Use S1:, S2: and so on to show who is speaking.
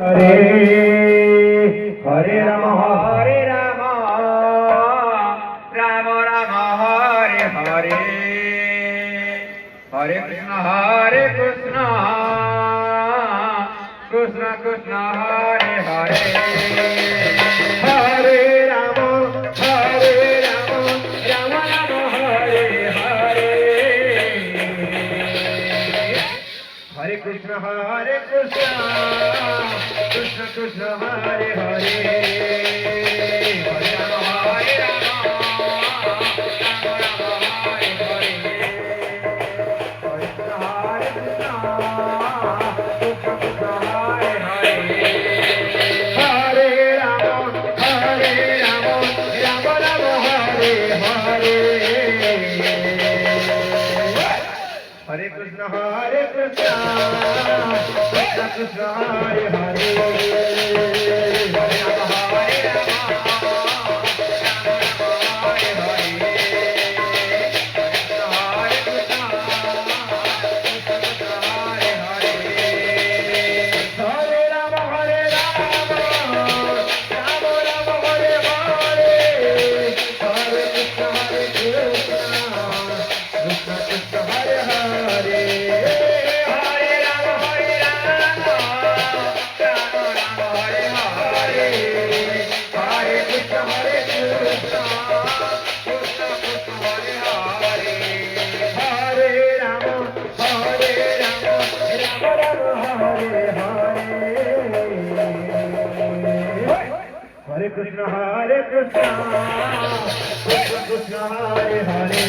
S1: Hare Hare Ram Hare Ram Ram Ram Hare Hare Hare Krishna Krishna Krishna Hare Hare Hare Ram Ram Ram Hare Hare Hare Krishna Krishna Krishna Hare Hare Hare Ram Ram Hare Hare Hare Krishna Krishna Krishna Hare Hare Hare Ram Ram Ram Hare Hare Hare Krishna Krishna Krishna Hare Hare Hare Ram Hare Hare Hare Krishna Krishna Krishna Hare Hare